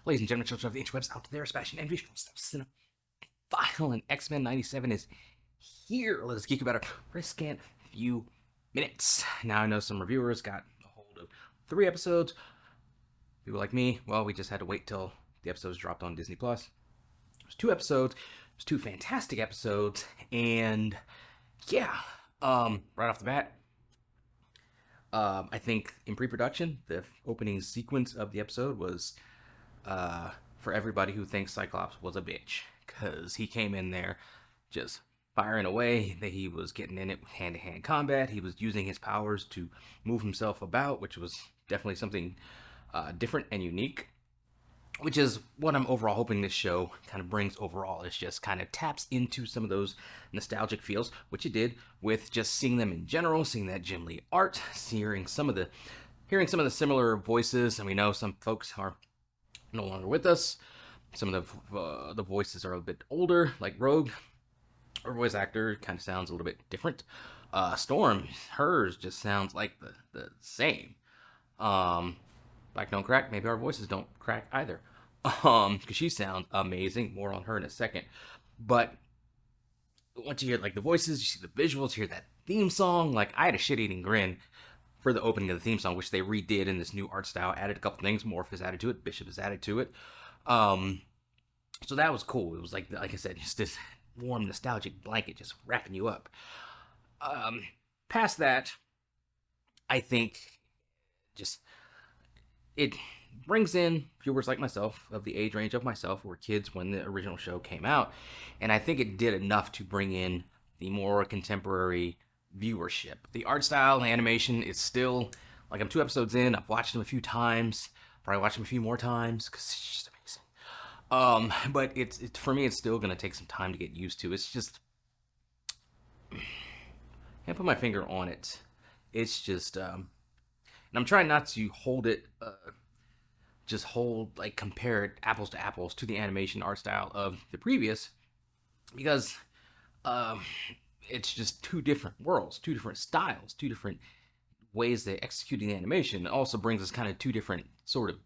Ladies and gentlemen, children of the interwebs out there, Sebastian and visual stuff, Cinephile, and X-Men 97 is here. Let us geek about it for a scant few minutes. Now, I know some reviewers got a hold of 3 episodes. People like me, well, we just had to wait till the episodes dropped on Disney+. It was 2 episodes. It was 2 fantastic episodes. And, yeah, right off the bat, I think in pre-production, the opening sequence of the episode was for everybody who thinks Cyclops was a bitch, because he came in there just firing away. That he was getting in it with hand-to-hand combat. He was using his powers to move himself about, which was definitely something different and unique, which is what I'm overall hoping this show kind of brings overall. It just kind of taps into some of those nostalgic feels, which it did with just seeing them in general, seeing that Jim Lee art, hearing some of the similar voices. And we know some folks are no longer with us. Some of the voices are a bit older, like Rogue. Her voice actor kind of sounds a little bit different. Storm, hers just sounds like the same. Black don't crack. Maybe our voices don't crack either. Because she sounds amazing. More on her in a second. But once you hear like the voices, you see the visuals, you hear that theme song. Like, I had a shit-eating grin for the opening of the theme song, which they redid in this new art style. Added a couple things. Morph has added to it. Bishop has added to it. So that was cool. It was like I said, just this warm, nostalgic blanket just wrapping you up. Past that, I think just it brings in viewers like myself, of the age range of myself, who were kids when the original show came out. And I think it did enough to bring in the more contemporary viewership. The art style and animation is still, like, I'm 2 episodes in. I've watched them a few times. Probably watch them a few more times because it's just amazing. But it's for me, it's still going to take some time to get used to. It's just, can't put my finger on it. It's just, and I'm trying not to hold it, compare it apples to apples to the animation art style of the previous, because it's just 2 different worlds, 2 different styles, 2 different ways they execute the animation. It also brings us kind of 2 different sort of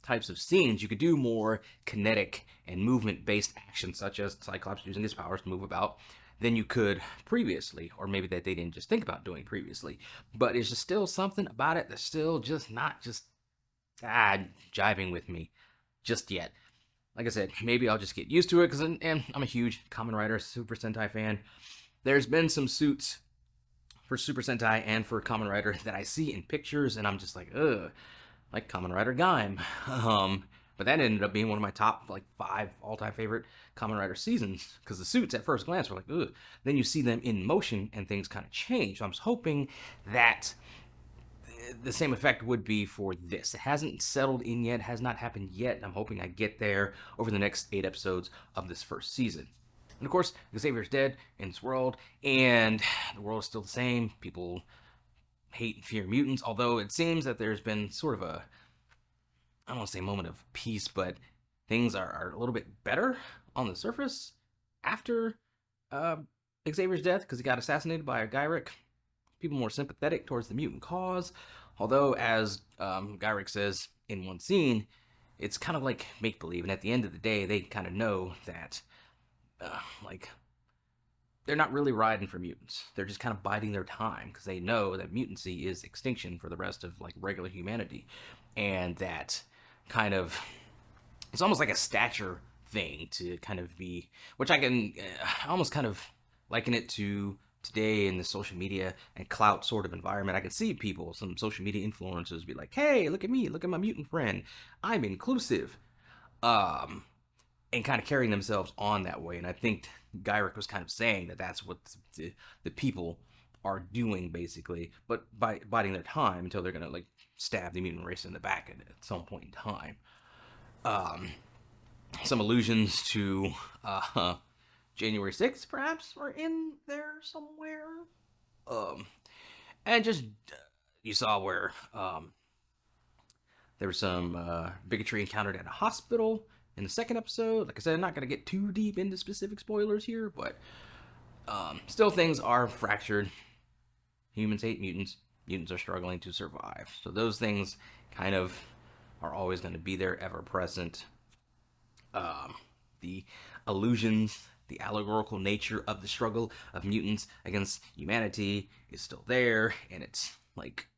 types of scenes. You could do more kinetic and movement-based action, such as Cyclops using his powers to move about, than you could previously, or maybe that they didn't just think about doing previously. But it's just still something about it that's still just not just jiving with me just yet. Like I said, maybe I'll just get used to it, because I'm a huge Kamen Rider Super Sentai fan. There's been some suits for Super Sentai and for Kamen Rider that I see in pictures, and I'm just like, ugh, like Kamen Rider Gaim. But that ended up being one of my top 5 all-time favorite Kamen Rider seasons, because the suits at first glance were like, ugh. Then you see them in motion and things kind of change. So I'm hoping that the same effect would be for this. It hasn't settled in yet, has not happened yet. I'm hoping I get there over the next 8 episodes of this first season. And of course, Xavier's dead in this world, and the world is still the same. People hate and fear mutants, although it seems that there's been sort of a, I don't want to say moment of peace, but things are a little bit better on the surface after Xavier's death, because he got assassinated by a Gyrick. People more sympathetic towards the mutant cause, although, as Gyrick says in one scene, it's kind of like make-believe, and at the end of the day, they kind of know that, they're not really riding for mutants. They're just kind of biding their time, because they know that mutancy is extinction for the rest of regular humanity, and that kind of, it's almost like a stature thing to kind of be, which I can almost kind of liken it to today in the social media and clout sort of environment. I can see people, some social media influencers, be like, hey, look at me, look at my mutant friend, I'm inclusive, and kind of carrying themselves on that way. And I think Gyrick was kind of saying that that's what the people are doing, basically, but by biding their time until they're gonna stab the mutant race in the back at some point in time. Some allusions to January 6th, perhaps, are in there somewhere. And just, you saw where there was some bigotry encountered at a hospital in the 2nd episode. Like I said, I'm not going to get too deep into specific spoilers here, but still, things are fractured. Humans hate mutants. Mutants are struggling to survive. So those things kind of are always going to be there, ever present. The illusions, the allegorical nature of the struggle of mutants against humanity is still there, and it's like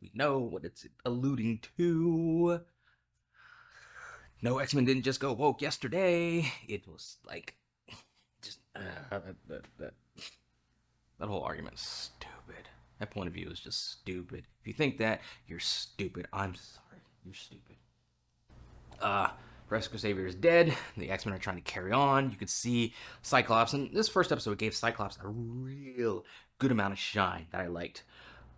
we know what it's alluding to. No, X-Men didn't just go woke yesterday. It was like just that whole argument is stupid. That point of view is just stupid. If you think that, you're stupid. I'm sorry, you're stupid. Professor Xavier is dead. The X-Men are trying to carry on. You could see Cyclops, and this first episode gave Cyclops a real good amount of shine that I liked.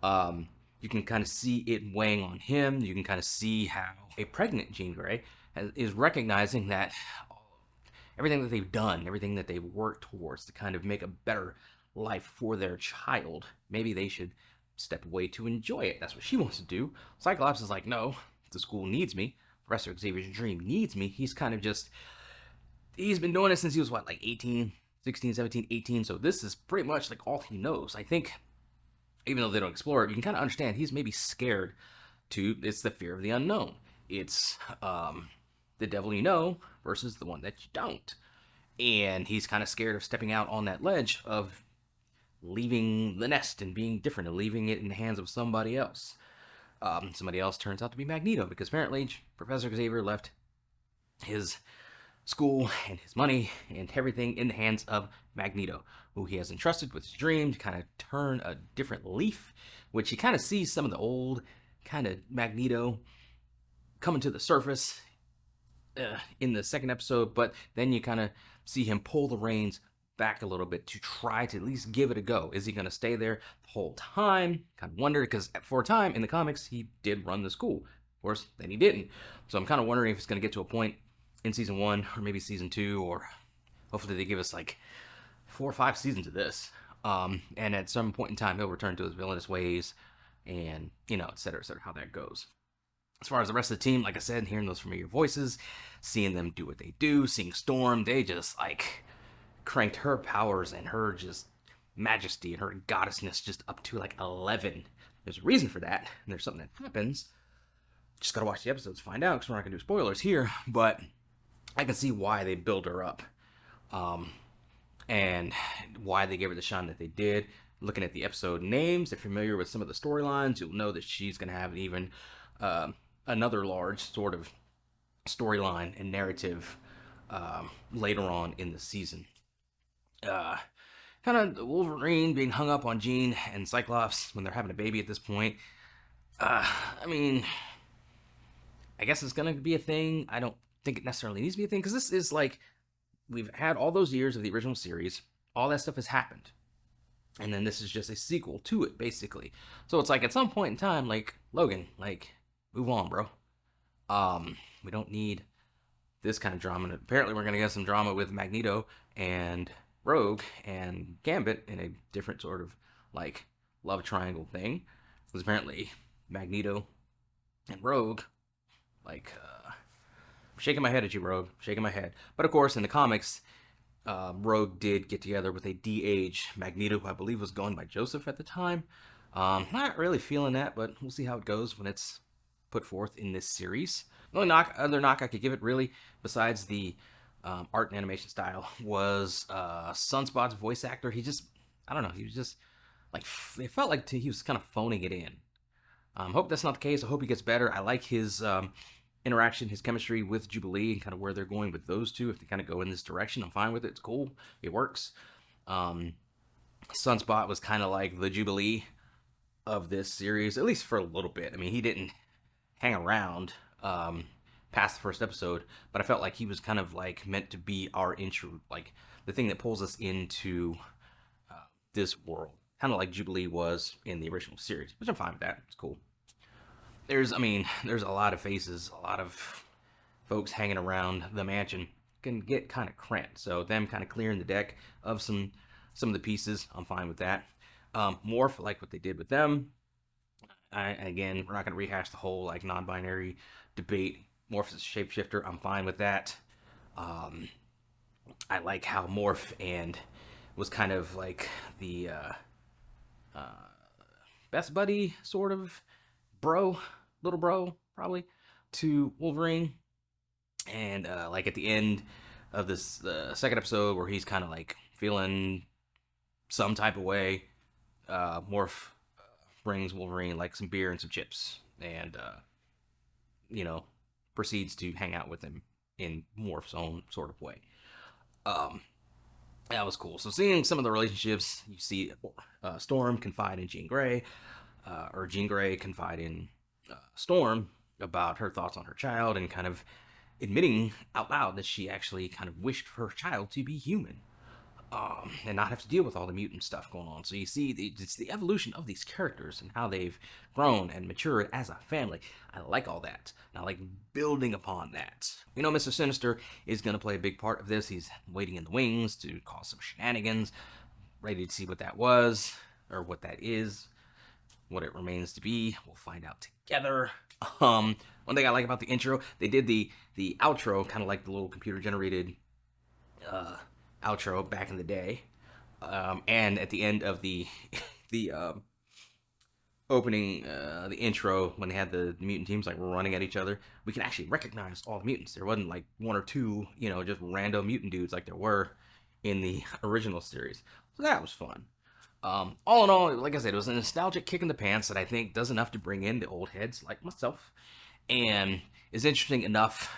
You can kind of see it weighing on him. You can kind of see how a pregnant Jean Grey is recognizing that everything that they've done, everything that they've worked towards to kind of make a better life for their child, maybe they should step away to enjoy it. That's what she wants to do. Cyclops is like, no, the school needs me. Professor Xavier's dream needs me. He's kind of just, he's been doing it since he was, what, like 18, 16, 17, 18. So this is pretty much like all he knows. I think, even though they don't explore it, you can kind of understand he's maybe scared to, it's the fear of the unknown. It's the devil you know versus the one that you don't. And he's kind of scared of stepping out on that ledge of leaving the nest and being different and leaving it in the hands of somebody else. Somebody else turns out to be Magneto, because apparently Professor Xavier left his school and his money and everything in the hands of Magneto, who he has entrusted with his dream to kind of turn a different leaf, which he kind of sees some of the old kind of Magneto coming to the surface in the second episode, but then you kind of see him pull the reins back a little bit to try to at least give it a go. Is he going to stay there the whole time? Kind of wonder, because for a time in the comics, he did run the school. Of course, then he didn't. So I'm kind of wondering if it's going to get to a point in season 1 or maybe season 2, or hopefully they give us like 4 or 5 seasons of this. And at some point in time, he'll return to his villainous ways and, et cetera, how that goes. As far as the rest of the team, like I said, hearing those familiar voices, seeing them do what they do, seeing Storm, they just like cranked her powers and her just majesty and her goddessness just up to like 11. There's a reason for that, and there's something that happens. Just gotta watch the episodes to find out, because we're not gonna do spoilers here, but I can see why they build her up, and why they gave her the shine that they did. Looking at the episode names, if you're familiar with some of the storylines, you'll know that she's gonna have even another large sort of storyline and narrative later on in the season. Kind of Wolverine being hung up on Jean and Cyclops when they're having a baby at this point. I mean, I guess it's gonna be a thing. I don't think it necessarily needs to be a thing, because this is like, we've had all those years of the original series, all that stuff has happened, and then this is just a sequel to it, basically. So it's like, at some point in time, like, Logan, like, move on, bro. We don't need this kind of drama. And apparently we're gonna get some drama with Magneto and Rogue and Gambit in a different sort of like love triangle thing, because apparently Magneto and Rogue, like, shaking my head at you, Rogue, shaking my head. But of course, in the comics, Rogue did get together with a de-age Magneto, who I believe was going by Joseph at the time. Not really feeling that, but we'll see how it goes when it's put forth in this series. The only other knock I could give it, really, besides the art and animation style, was Sunspot's voice actor. He just, I don't know, he was just like, it felt like he was kind of phoning it in. Hope that's not the case. I hope he gets better. I like his interaction, his chemistry with Jubilee, and kind of where they're going with those two. If they kind of go in this direction, I'm fine with it. It's cool. It works. Sunspot was kind of like the Jubilee of this series, at least for a little bit. I mean, he didn't hang around past the first episode, but I felt like he was kind of like meant to be our intro, like the thing that pulls us into this world, kind of like Jubilee was in the original series, which I'm fine with that. It's cool. There's a lot of faces, a lot of folks hanging around the mansion can get kind of cramped, so them kind of clearing the deck of some of the pieces, I'm fine with that. Morph, like what they did with them. Again, we're not going to rehash the whole like non-binary debate. Morph is a shapeshifter. I'm fine with that. I like how Morph and was kind of like the best buddy, sort of bro, little bro, probably, to Wolverine, and like at the end of this second episode where he's kind of like feeling some type of way, Morph brings Wolverine like some beer and some chips, and you know, proceeds to hang out with him in Morph's own sort of way. Um, that was cool. So seeing some of the relationships, you see Storm confide in Jean Grey, or Jean Grey confide in Storm about her thoughts on her child, and kind of admitting out loud that she actually kind of wished for her child to be human, and not have to deal with all the mutant stuff going on. So you see, it's the evolution of these characters and how they've grown and matured as a family. I like all that. And I like building upon that. Mr. Sinister is going to play a big part of this. He's waiting in the wings to cause some shenanigans. Ready to see what that was, or what that is, what it remains to be. We'll find out together. One thing I like about the intro, they did the outro kind of like the little computer generated outro back in the day, and at the end of the the opening, the intro, when they had the mutant teams like running at each other, we can actually recognize all the mutants. There wasn't like one or two, just random mutant dudes like there were in the original series. So that was fun. All in all, like I said, it was a nostalgic kick in the pants that I think does enough to bring in the old heads like myself, and is interesting enough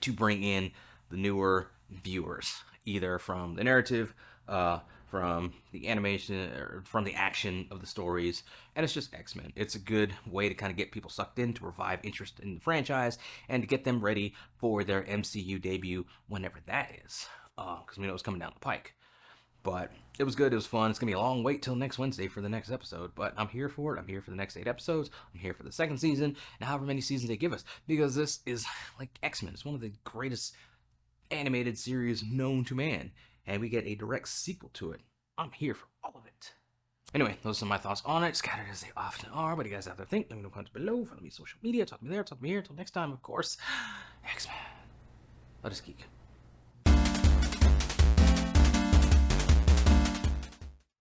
to bring in the newer viewers, either from the narrative, from the animation, or from the action of the stories. And it's just X-Men. It's a good way to kind of get people sucked in, to revive interest in the franchise, and to get them ready for their MCU debut whenever that is, because we know it's coming down the pike. But it was good. It was fun. It's going to be a long wait till next Wednesday for the next episode. But I'm here for it. I'm here for the next 8 episodes. I'm here for the second season, and however many seasons they give us. Because this is like X-Men. It's one of the greatest animated series known to man. And we get a direct sequel to it. I'm here for all of it. Anyway, those are my thoughts on it, scattered as they often are. What do you guys out there think? Let me know in the comments below. Follow me on social media. Talk to me there. Talk to me here. Until next time, of course. X-Men. Let us geek.